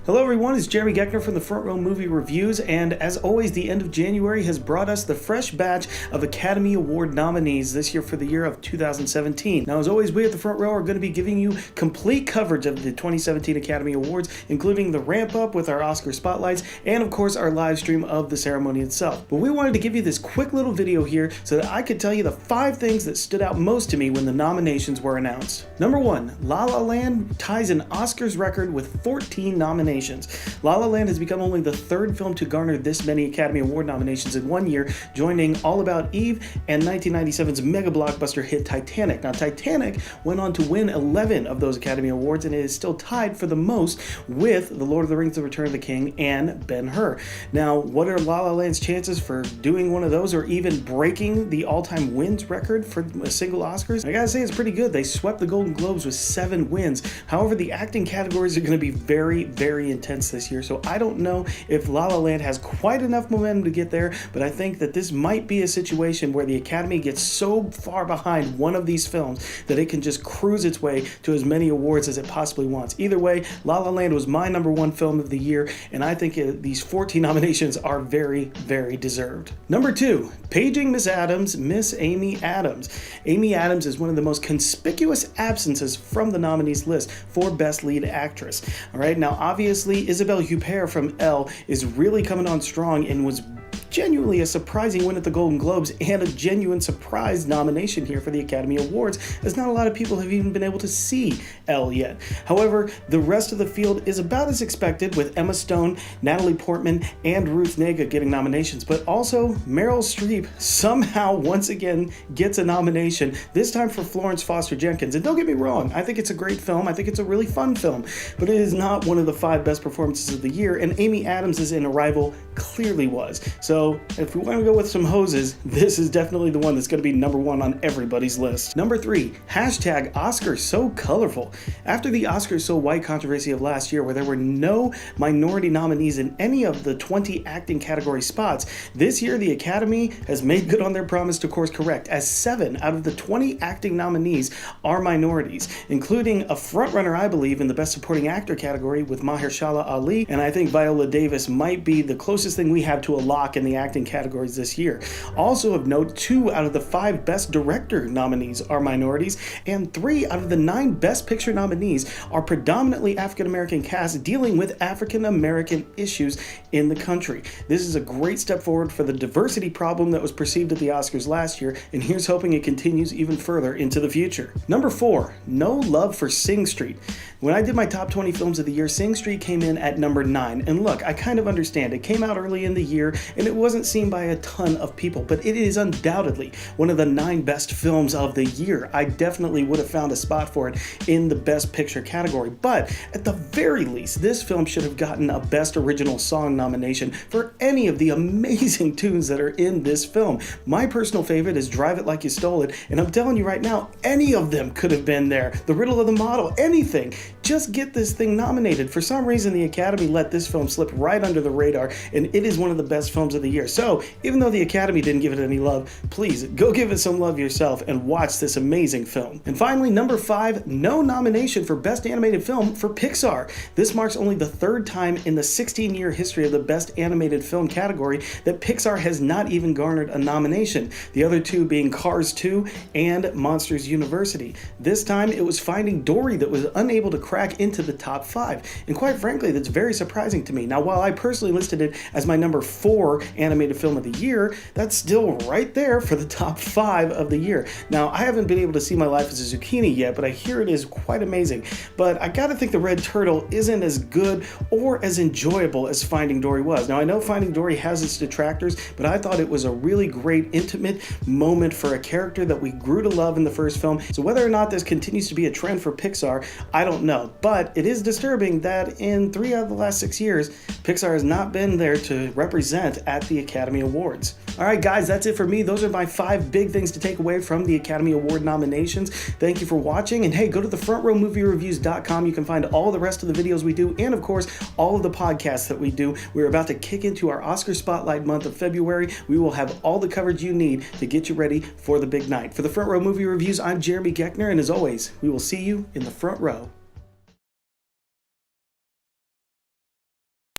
Hello everyone, it's Jeremy Geckner from the Front Row Movie Reviews, and as always, the end of January has brought us the fresh batch of Academy Award nominees this year for the year of 2017. Now, as always, we at the Front Row are going to be giving you complete coverage of the 2017 Academy Awards, including the ramp up with our Oscar spotlights, and of course our live stream of the ceremony itself. But we wanted to give you this quick little video here so that I could tell you the 5 things that stood out most to me when the nominations were announced. Number 1, La La Land ties an Oscars record with 14 nominations. La La Land has become only the 3rd film to garner this many Academy Award nominations in one year, joining All About Eve and 1997's mega blockbuster hit Titanic. Now, Titanic went on to win 11 of those Academy Awards, and it is still tied for the most with The Lord of the Rings: The Return of the King and Ben-Hur. Now, what are La La Land's chances for doing one of those or even breaking the all-time wins record for a single Oscars? I gotta say, it's pretty good. They swept the Golden Globes with 7 wins. However, the acting categories are going to be very intense this year, so I don't know if La La Land has quite enough momentum to get there, but I think that this might be a situation where the Academy gets so far behind one of these films that it can just cruise its way to as many awards as it possibly wants. Either way, La La Land was my number 1 film of the year, and I think these 14 nominations are very deserved. Number 2, paging Miss Adams, Miss Amy Adams. Amy Adams is one of the most conspicuous absences from the nominees list for Best Lead Actress. All right, now obviously Isabelle Huppert from Elle is really coming on strong and was genuinely a surprising win at the Golden Globes and a genuine surprise nomination here for the Academy Awards, as not a lot of people have even been able to see Elle yet. However, the rest of the field is about as expected, with Emma Stone, Natalie Portman, and Ruth Negga getting nominations, but also Meryl Streep somehow once again gets a nomination, this time for Florence Foster Jenkins. And don't get me wrong, I think it's a great film, I think it's a really fun film, but it is not one of the 5 best performances of the year, and Amy Adams' in Arrival clearly was. So if we want to go with some hoses, this is definitely the one that's going to be number 1 on everybody's list. Number 3, hashtag Oscars so colorful. After the Oscars so white controversy of last year, where there were no minority nominees in any of the 20 acting category spots, this year the Academy has made good on their promise to course correct, as 7 out of the 20 acting nominees are minorities, including a frontrunner, I believe, in the Best Supporting Actor category with Mahershala Ali, and I think Viola Davis might be the closest thing we have to a lock in the acting categories this year. Also of note, 2 out of the 5 Best Director nominees are minorities, and 3 out of the 9 Best Picture nominees are predominantly African-American casts dealing with African-American issues in the country. This is a great step forward for the diversity problem that was perceived at the Oscars last year, and here's hoping it continues even further into the future. Number 4, no love for Sing Street. When I did my top 20 films of the year, Sing Street came in at number 9, and look, I kind of understand. It came out early in the year, and it wasn't seen by a ton of people, but it is undoubtedly one of the 9 best films of the year. I definitely would have found a spot for it in the Best Picture category, but at the very least, this film should have gotten a Best Original Song nomination for any of the amazing tunes that are in this film. My personal favorite is Drive It Like You Stole It, and I'm telling you right now, any of them could have been there. The Riddle of the Model, anything. Just get this thing nominated. For some reason, the Academy let this film slip right under the radar, and it is one of the best films of the year. So, even though the Academy didn't give it any love, please go give it some love yourself and watch this amazing film. And finally, number 5, no nomination for Best Animated Film for Pixar. This marks only the 3rd time in the 16-year history of the Best Animated Film category that Pixar has not even garnered a nomination, the other 2 being Cars 2 and Monsters University. This time, it was Finding Dory that was unable to crack into the top 5, and quite frankly, that's very surprising to me. Now, while I personally listed it as my number 4 animated film of the year, that's still right there for the top 5 of the year. Now, I haven't been able to see My Life as a Zucchini yet, but I hear it is quite amazing. But I gotta think The Red Turtle isn't as good or as enjoyable as Finding Dory was. Now, I know Finding Dory has its detractors, but I thought it was a really great, intimate moment for a character that we grew to love in the first film. So whether or not this continues to be a trend for Pixar, I don't know. But it is disturbing that in 3 out of the last 6 years, Pixar has not been there to represent at the Academy Awards. Alright guys, that's it for me. Those are my 5 big things to take away from the Academy Award nominations. Thank you for watching, and hey, go to the frontrowmoviereviews.com. You can find all the rest of the videos we do, and of course, all of the podcasts that we do. We're about to kick into our Oscar Spotlight month of February. We will have all the coverage you need to get you ready for the big night. For the Front Row Movie Reviews, I'm Jeremy Geckner, and as always, we will see you in the front row.